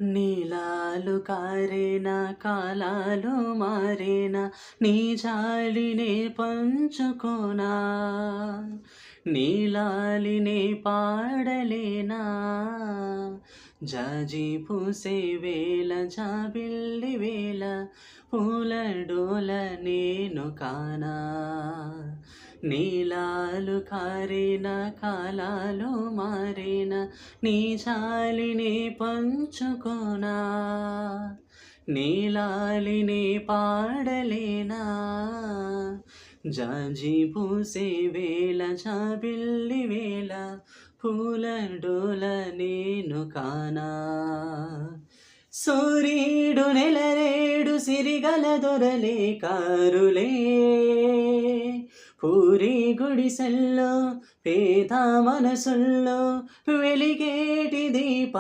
నీలాలు కారేనా కాలాలు మారేనా నీ జాలినే పంచుకోనా నీలాలినే పాడలేనా జాజి పూసే వేళ జాబిల్లి వేళ పూల డోల నేను కానా నీలాలు కారేనా కాలాలు మారేనా నీ జాలిని పంచుకోనా నీలాలిని పాడలేనా జాజి పూసే వేళ జాబిల్లి వేళ పూల డోల నేను కానా సూర్యుడు నెలరేడు సిరిగల దొరలే కారులే పూరి గుడిసెల్లో పేద మనసుల్లో వెలిగేటి దీప